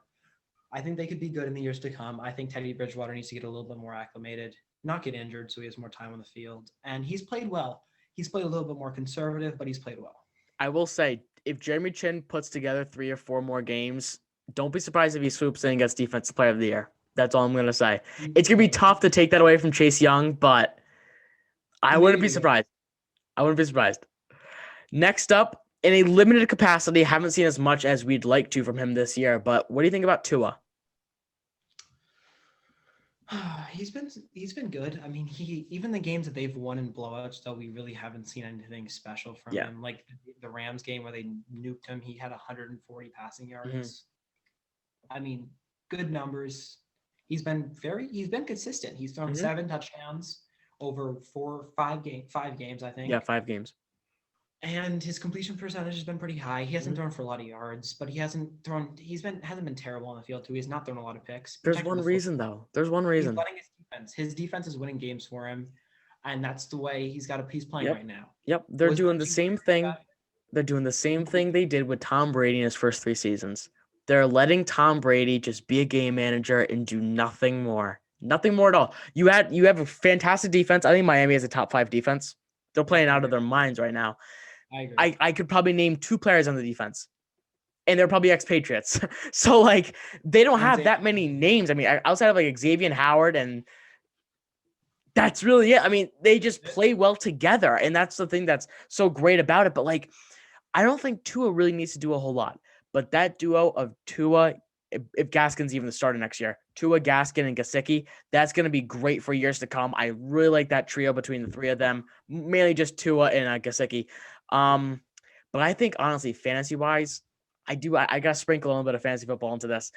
Speaker 2: I think they could be good in the years to come. I think Teddy Bridgewater needs to get a little bit more acclimated, not get injured so he has more time on the field. And he's played well. He's played a little bit more conservative, but he's played well.
Speaker 1: I will say, if Jeremy Chin puts together 3 or 4 more games, don't be surprised if he swoops in and gets Defensive Player of the Year. That's all I'm going to say. It's going to be tough to take that away from Chase Young, but I wouldn't be surprised. Next up, in a limited capacity, haven't seen as much as we'd like to from him this year, but what do you think about Tua?
Speaker 2: He's been good. I mean, even the games that they've won in blowouts, though, we really haven't seen anything special from him. Like the Rams game where they nuked him, he had 140 passing yards. Mm-hmm. I mean, good numbers. He's been consistent. He's thrown 7 touchdowns over 5 games, I think.
Speaker 1: Yeah, 5 games.
Speaker 2: And his completion percentage has been pretty high. He hasn't thrown for a lot of yards, but he hasn't been terrible on the field too. He's not thrown a lot of picks.
Speaker 1: There's one reason though. There's one reason.
Speaker 2: He's letting his defense. His defense is winning games for him, and that's the way he's playing right now.
Speaker 1: Yep. They're doing the same thing. They're doing the same thing they did with Tom Brady in his first 3 seasons. They're letting Tom Brady just be a game manager and do nothing more. Nothing more at all. You have a fantastic defense. I think Miami has a top 5 defense. They're playing out of their minds right now.
Speaker 2: I agree.
Speaker 1: I could probably name 2 players on the defense, and they're probably ex-Patriots. So like they don't have that many names. I mean, outside of like Xavier Howard, and that's really it. I mean, they just play well together, and that's the thing that's so great about it. But like, I don't think Tua really needs to do a whole lot. But that duo of Tua, if Gaskin's even the starter next year, Tua, Gaskin, and Gesicki, that's going to be great for years to come. I really like that trio between the 3 of them, mainly just Tua and Gesicki. But I think, honestly, fantasy-wise, I got to sprinkle a little bit of fantasy football into this.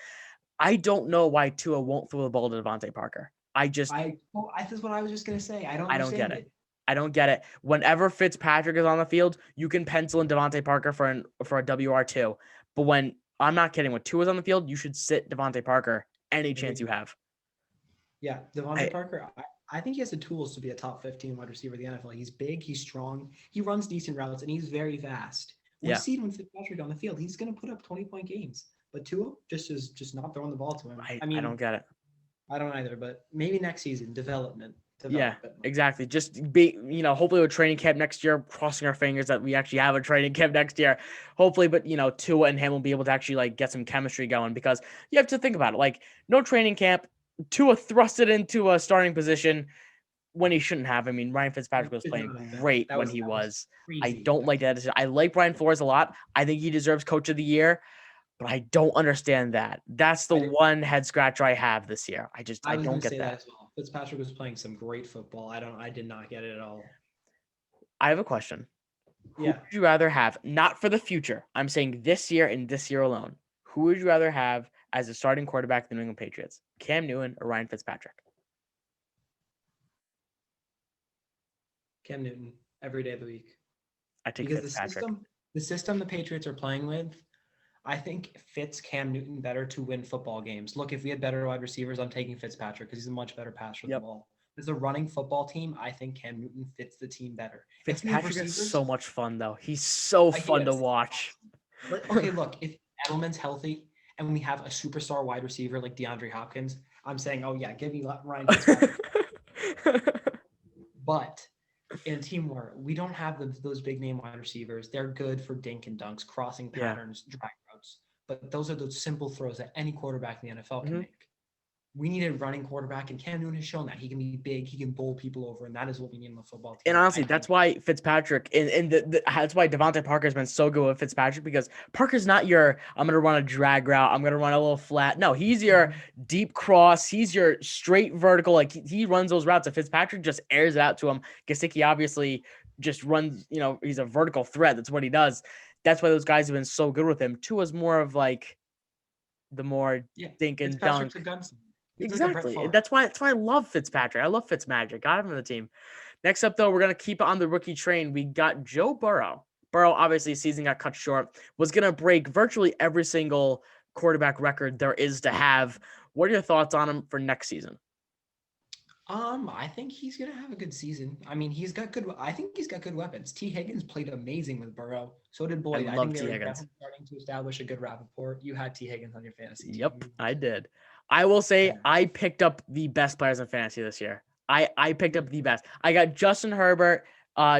Speaker 1: I don't know why Tua won't throw the ball to Devontae Parker. That's
Speaker 2: what I was just going to say. I don't
Speaker 1: get it. I don't get it. Whenever Fitzpatrick is on the field, you can pencil in Devontae Parker for a WR2. But when I'm not kidding, when Tua's on the field, you should sit Devontae Parker any chance you have.
Speaker 2: Yeah, Devontae Parker, I think he has the tools to be a top 15 wide receiver in the NFL. He's big, he's strong, he runs decent routes, and he's very fast. We see him with Fitzpatrick on the field. He's going to put up 20-point games. But Tua is just not throwing the ball to him.
Speaker 1: I mean, I don't get it.
Speaker 2: I don't either, but maybe next season, development.
Speaker 1: Yeah, exactly. Just be, hopefully with training camp next year, crossing our fingers that we actually have a training camp next year. Hopefully, but Tua and him will be able to actually like get some chemistry going, because you have to think about it. Like, no training camp, Tua thrusted into a starting position when he shouldn't have. I mean, Ryan Fitzpatrick was
Speaker 2: Did
Speaker 1: playing
Speaker 2: not have that.
Speaker 1: great
Speaker 2: That
Speaker 1: when
Speaker 2: was
Speaker 1: he
Speaker 2: that was
Speaker 1: was. I
Speaker 2: crazy.
Speaker 1: don't like that decision. I like Brian Flores a lot. I think he deserves Coach of the Year, but I don't understand that. That's the
Speaker 2: I didn't-
Speaker 1: one head scratcher I have this year.
Speaker 2: I
Speaker 1: I
Speaker 2: was
Speaker 1: don't
Speaker 2: going to
Speaker 1: get
Speaker 2: say
Speaker 1: that.
Speaker 2: that as well. Fitzpatrick was playing some great football. I did not get it at all.
Speaker 1: I have a question. Who
Speaker 2: Yeah.
Speaker 1: would you rather have, not for the future? I'm saying this year and this year alone. Who would you rather have as a starting quarterback of the New England Patriots? Cam Newton or Ryan Fitzpatrick?
Speaker 2: Cam Newton every day of the week.
Speaker 1: I take
Speaker 2: Because
Speaker 1: Fitzpatrick.
Speaker 2: the system the Patriots are playing with, I think fits Cam Newton better to win football games. Look, if we had better wide receivers, I'm taking Fitzpatrick because he's a much better passer of the
Speaker 1: Yep.
Speaker 2: ball. As a running football team, I think Cam Newton fits the team better.
Speaker 1: Fitzpatrick is so much fun, though. He's so fun to watch.
Speaker 2: Okay, look, if Edelman's healthy and we have a superstar wide receiver like DeAndre Hopkins, I'm saying, oh yeah, give me Ryan Fitzpatrick. But in a team where we don't have those big name wide receivers, they're good for dink and dunks, crossing patterns, drag routes. But those are those simple throws that any quarterback in the NFL can make. We need a running quarterback, and Cam Newton has shown that he can be big, he can bowl people over, and that is what we need in the football team.
Speaker 1: And honestly, that's why Fitzpatrick and that's why Devontae Parker has been so good with Fitzpatrick, because Parker's not your I'm gonna run a drag route, I'm gonna run a little flat. No, he's your deep cross, he's your straight vertical. Like he runs those routes. And Fitzpatrick just airs it out to him. Gesicki obviously just runs. He's a vertical threat. That's what he does. That's why those guys have been so good with him. Tua's more of like the more dink and dunk. Exactly.
Speaker 2: Like
Speaker 1: that's why I love Fitzpatrick. I love Fitzmagic. Got him on the team. Next up, though, we're going to keep on the rookie train. We got Joe Burrow. Burrow, obviously, season got cut short. Was going to break virtually every single quarterback record there is to have. What are your thoughts on him for next season?
Speaker 2: I think he's gonna have a good season. I mean, I think he's got good weapons. T. Higgins played amazing with Burrow. So did Boyd.
Speaker 1: I love T. Higgins.
Speaker 2: Starting to establish a good rapport. You had T. Higgins on your fantasy team.
Speaker 1: Yep, I did. I will say I picked up the best players in fantasy this year. I picked up the best. I got Justin Herbert,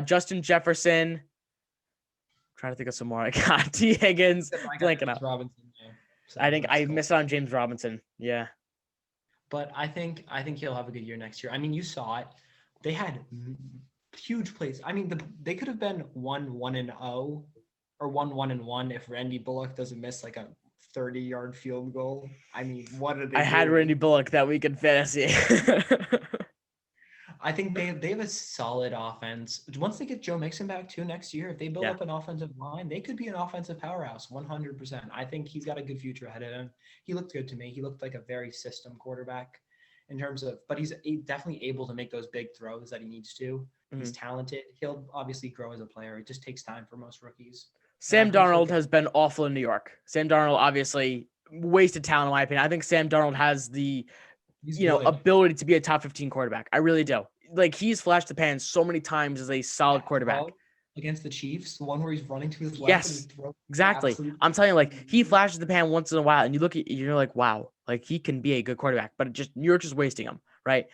Speaker 1: Justin Jefferson. I'm trying to think of some more. I got T. Higgins. Blanking out.
Speaker 2: Robinson, so
Speaker 1: I think I missed on James Robinson. Yeah.
Speaker 2: But I think he'll have a good year next year. I mean, you saw it. They had huge plays. I mean, they could have been 1-1-0 or 1-1-1 if Randy Bullock doesn't miss like a 30-yard field goal. I mean, what are they? I
Speaker 1: had Randy Bullock that week in fantasy.
Speaker 2: I think they have a solid offense. Once they get Joe Mixon back too next year, if they build up an offensive line, they could be an offensive powerhouse 100%. I think he's got a good future ahead of him. He looked good to me. He looked like a very system quarterback in terms of, but he's definitely able to make those big throws that he needs to. Mm-hmm. He's talented. He'll obviously grow as a player. It just takes time for most rookies.
Speaker 1: Sam Darnold has been awful in New York. Sam Darnold obviously wasted talent in my opinion. I think Sam Darnold has the ability to be a top 15 quarterback. I really do. Like he's flashed the pan so many times as a solid quarterback.
Speaker 2: Against the Chiefs, the one where he's running to his left.
Speaker 1: Yes, exactly. I'm telling you, like he flashes the pan once in a while, and you look at you're like, wow, like he can be a good quarterback, but New York's just wasting him, right?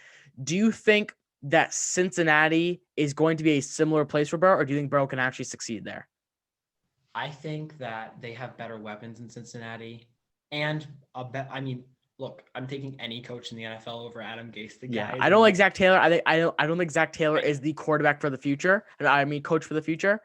Speaker 1: Do you think that Cincinnati is going to be a similar place for Burrow, or do you think Burrow can actually succeed there?
Speaker 2: I think that they have better weapons in Cincinnati, and look, I'm taking any coach in the NFL over Adam Gase.
Speaker 1: I don't like Zach Taylor. I don't think Zach Taylor is the quarterback for the future. Coach for the future,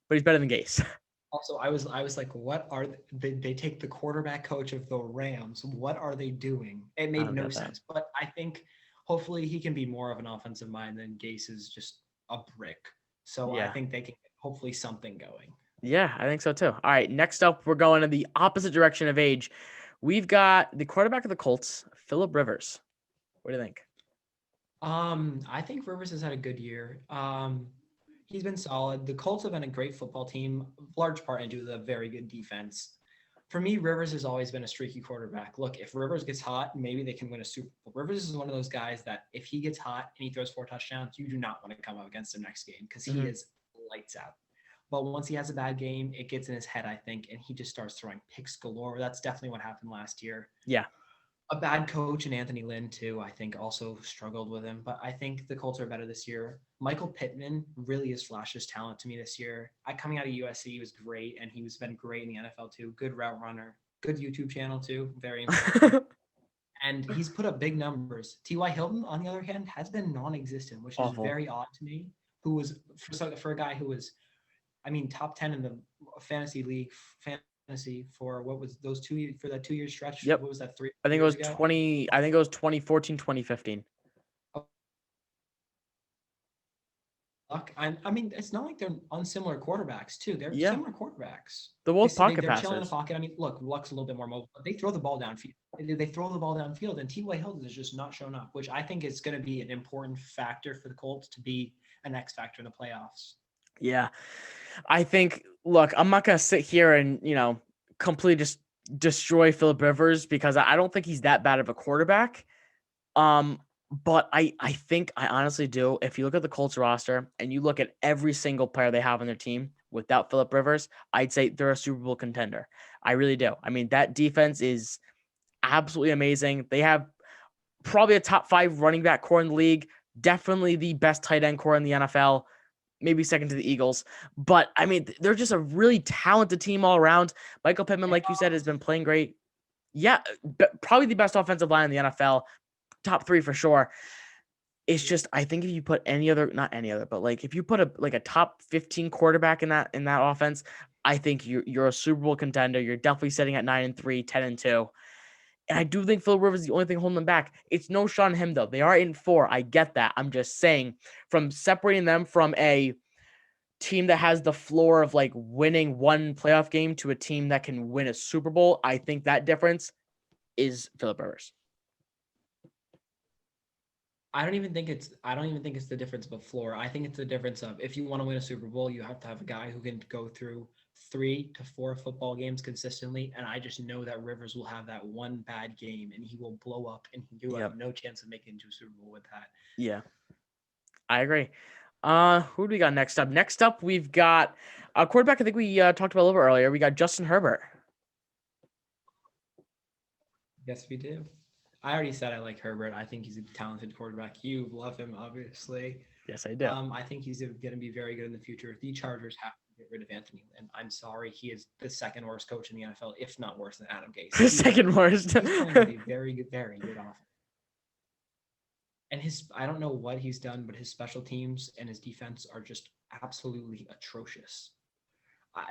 Speaker 1: but he's better than Gase.
Speaker 2: Also, I was like, what are they take the quarterback coach of the Rams? What are they doing? It made no sense. But I think hopefully he can be more of an offensive mind than Gase is just a brick. So I think they can get hopefully something going.
Speaker 1: Yeah, I think so too. All right, next up, we're going in the opposite direction of age. We've got the quarterback of the Colts, Phillip Rivers. What do you think?
Speaker 2: I think Rivers has had a good year. He's been solid. The Colts have been a great football team, large part into the very good defense. For me, Rivers has always been a streaky quarterback. Look, if Rivers gets hot, maybe they can win a Super Bowl. Rivers is one of those guys that if he gets hot and he throws 4 touchdowns, you do not want to come up against him next game because he is lights out. But once he has a bad game, it gets in his head, I think, and he just starts throwing picks galore. That's definitely what happened last year.
Speaker 1: Yeah.
Speaker 2: A bad coach and Anthony Lynn, too, I think also struggled with him. But I think the Colts are better this year. Michael Pittman really has flashed his talent to me this year. Coming out of USC, he was great, and he's been great in the NFL, too. Good route runner. Good YouTube channel, too. Very important. and he's put up big numbers. T.Y. Hilton, on the other hand, has been non-existent, which is
Speaker 1: Awful.
Speaker 2: very odd to me. Who was for a guy who was, I mean, top 10 in the fantasy league, fantasy for what was those 2 years for that 2 year stretch?
Speaker 1: Yep.
Speaker 2: What was that? 3
Speaker 1: I think it was
Speaker 2: years ago?
Speaker 1: 20. I think it was 2014, 2015.
Speaker 2: I mean, it's not like they're unsimilar quarterbacks too. They're
Speaker 1: Yeah.
Speaker 2: similar quarterbacks.
Speaker 1: They're both pocket
Speaker 2: They're chilling in the
Speaker 1: passers.
Speaker 2: pocket. I mean, look, Luck's a little bit more mobile, but they throw the ball downfield. They throw the ball downfield, and T.Y. Hilton is just not showing up, which I think is going to be an important factor for the Colts to be an X factor in the playoffs.
Speaker 1: Yeah. I think, look, I'm not going to sit here and, completely just destroy Phillip Rivers because I don't think he's that bad of a quarterback. But I think I honestly do. If you look at the Colts roster and you look at every single player they have on their team without Phillip Rivers, I'd say they're a Super Bowl contender. I really do. I mean, that defense is absolutely amazing. They have probably a top 5 running back core in the league, definitely the best tight end core in the NFL, maybe second to the Eagles. But I mean, they're just a really talented team all around. Michael Pittman, like you said, has been playing great. Yeah, probably the best offensive line in the NFL. Top 3 for sure. It's just, I think if you put not any other, but like if you put a top 15 quarterback in that offense, I think you're a Super Bowl contender. You're definitely sitting at 9-3, 10-2. And I do think Phil Rivers is the only thing holding them back. It's no shot on him though. They are 8-4. I get that. I'm just saying, from separating them from a team that has the floor of like winning one playoff game to a team that can win a Super Bowl, I think that difference is Phillip Rivers.
Speaker 2: I don't even think it's the difference of a floor. I think it's the difference of, if you want to win a Super Bowl, you have to have a guy who can go through 3 to 4 football games consistently. And I just know that Rivers will have that one bad game and he will blow up, and you have no chance of making it to a Super Bowl with that.
Speaker 1: Yeah, I agree. Who do we got next up? Next up, we've got a quarterback I think we talked about a little bit earlier. We got Justin Herbert.
Speaker 2: Yes, we do. I already said I like Herbert. I think he's a talented quarterback. You love him, obviously.
Speaker 1: Yes, I do.
Speaker 2: I think he's going to be very good in the future. The Chargers have to get rid of Anthony Lynn. I'm sorry. He is the second worst coach in the NFL, if not worse than Adam Gase.
Speaker 1: The second worst.
Speaker 2: He's playing with a very good offense. And I don't know what he's done, but his special teams and his defense are just absolutely atrocious.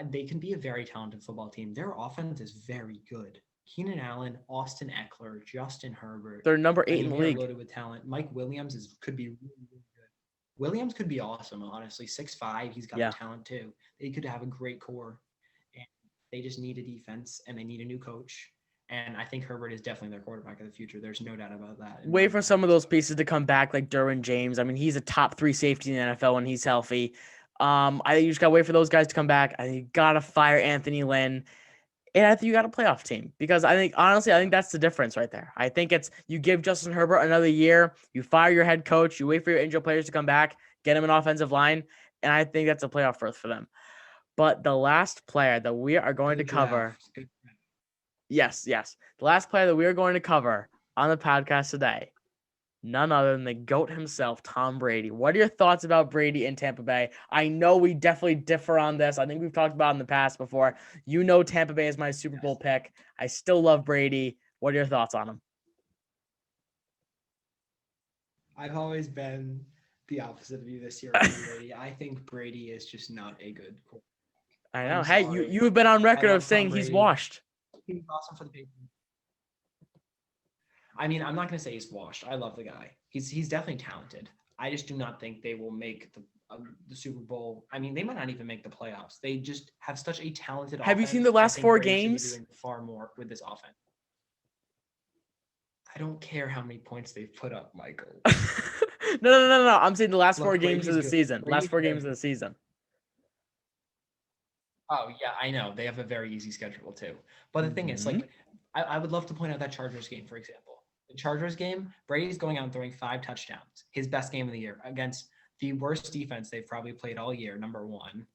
Speaker 2: They can be a very talented football team. Their offense is very good. Keenan Allen, Austin Eckler, Justin Herbert.
Speaker 1: They're number 8 in the league.
Speaker 2: Loaded with talent. Mike Williams could be really, really good. Williams could be awesome, honestly. 6'5", he's got the talent too. They could have a great core. And they just need a defense, and they need a new coach. And I think Herbert is definitely their quarterback of the future. There's no doubt about that.
Speaker 1: Wait for some of those pieces to come back, like Derwin James. I mean, he's a top 3 safety in the NFL when he's healthy. I think you just got to wait for those guys to come back. I think you got to fire Anthony Lynn. And I think you got a playoff team, because I think that's the difference right there. I think it's, you give Justin Herbert another year, you fire your head coach, you wait for your injured players to come back, get him an offensive line, and I think that's a playoff berth for them. But the last player that we are going to cover, yes, the last player that we are going to cover on the podcast today, none other than the GOAT himself, Tom Brady. What are your thoughts about Brady in Tampa Bay? I know we definitely differ on this. I think we've talked about it in the past before. You know Tampa Bay is my Super Bowl pick. I still love Brady. What are your thoughts on him?
Speaker 2: I've always been the opposite of you this year with Brady. I think Brady is just not a good quarterback.
Speaker 1: I know. Hey, you have been on record of saying he's washed.
Speaker 2: He's awesome for the Patriots. I mean, I'm not going to say he's washed. I love the guy. He's definitely talented. I just do not think they will make the Super Bowl. I mean, they might not even make the playoffs. They just have such a talented offense.
Speaker 1: Have you seen the last 4 games?
Speaker 2: Doing far more with this offense. I don't care how many points they've put up, Michael.
Speaker 1: No. I'm saying the last 4 games
Speaker 2: Brady's
Speaker 1: of the
Speaker 2: good.
Speaker 1: season.
Speaker 2: Brady's
Speaker 1: Last 4
Speaker 2: good.
Speaker 1: games of the season.
Speaker 2: Oh, yeah, I know. They have a very easy schedule, too. But the thing is, like, I would love to point out that Chargers game, for example. The Chargers game, Brady's going out and throwing 5 touchdowns. His best game of the year against the worst defense they've probably played all year, number 1.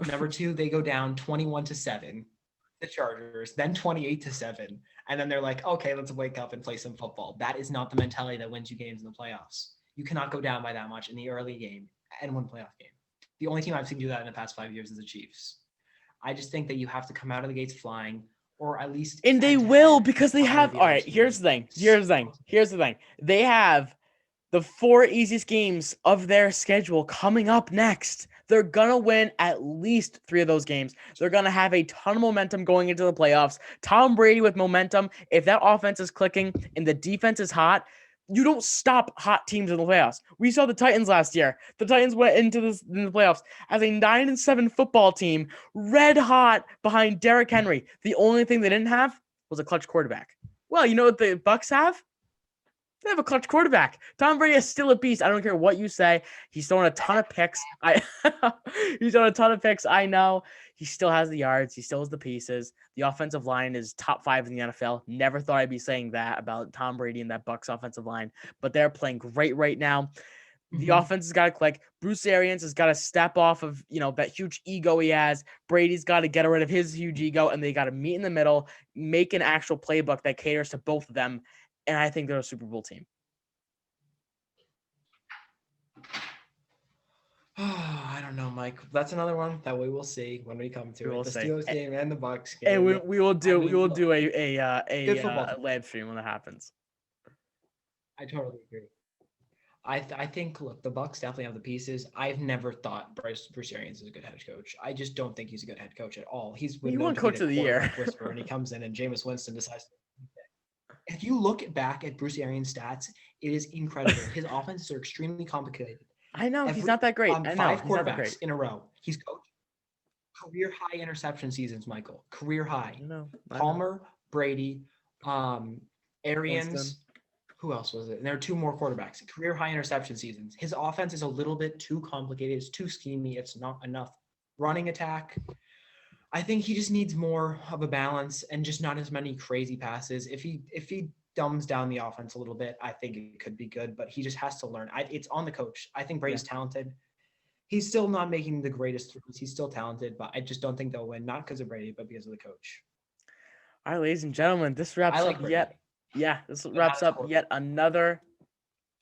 Speaker 2: Number 2, they go down 21-7, the Chargers, then 28-7. And then they're like, okay, let's wake up and play some football. That is not the mentality that wins you games in the playoffs. You cannot go down by that much in the early game and win a playoff game. The only team I've seen do that in the past 5 years is the Chiefs. I just think that you have to come out of the gates flying, or at least.
Speaker 1: And they will because they have. All right, here's the thing. They have the 4 easiest games of their schedule coming up next. They're going to win at least 3 of those games. They're going to have a ton of momentum going into the playoffs. Tom Brady with momentum. If that offense is clicking and the defense is hot, you don't stop hot teams in the playoffs. We saw the Titans last year. The Titans went into the playoffs as a 9-7 football team, red hot behind Derrick Henry. The only thing they didn't have was a clutch quarterback. Well, you know what the Bucs have? They have a clutch quarterback. Tom Brady is still a beast. I don't care what you say. He's throwing a ton of picks. He's throwing a ton of picks. I know. He still has the yards. He still has the pieces. The offensive line is top 5 in the NFL. Never thought I'd be saying that about Tom Brady and that Bucs offensive line, but they're playing great right now. The offense has got to click. Bruce Arians has got to step off of, that huge ego he has. Brady's got to get rid of his huge ego, and they got to meet in the middle, make an actual playbook that caters to both of them. And I think they're a Super Bowl team.
Speaker 2: Oh, I don't know, Mike. That's another one that we will see when we come to it. The Steelers game and the Bucs game.
Speaker 1: And we will do a live stream when that happens.
Speaker 2: I totally agree. I think, look, the Bucs definitely have the pieces. I've never thought Bruce Arians is a good head coach. I just don't think he's a good head coach at all. He
Speaker 1: won Coach of the Year.
Speaker 2: Whisperer, and he comes in and Jameis Winston decides. If you look back at Bruce Arians' stats, it is incredible. His offenses are extremely complicated.
Speaker 1: I know. He's not that great. I know.
Speaker 2: 5 quarterbacks in a row. He's coached career high interception seasons, Michael. Career high. Palmer, Brady, Arians. Winston. Who else was it? And there are 2 more quarterbacks. Career high interception seasons. His offense is a little bit too complicated. It's too schemy. It's not enough running attack. I think he just needs more of a balance and just not as many crazy passes. If he dumbs down the offense a little bit, I think it could be good, but he just has to learn. It's on the coach. I think Brady's talented. He's still not making the greatest throws. He's still talented, but I just don't think they'll win, not because of Brady, but because of the coach.
Speaker 1: All right, ladies and gentlemen, this wraps up yet another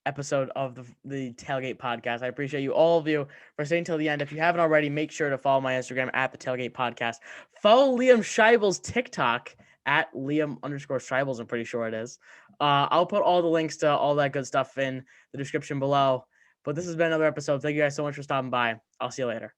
Speaker 1: episode of the Tailgate podcast. I appreciate all of you for staying till the end. If you haven't already, make sure to follow my Instagram at the Tailgate Podcast. Follow Liam Shibles' TikTok at Liam_Shibles. I'm pretty sure it is. I'll put all the links to all that good stuff in the description below. But this has been another episode. Thank you guys so much for stopping by. I'll see you later.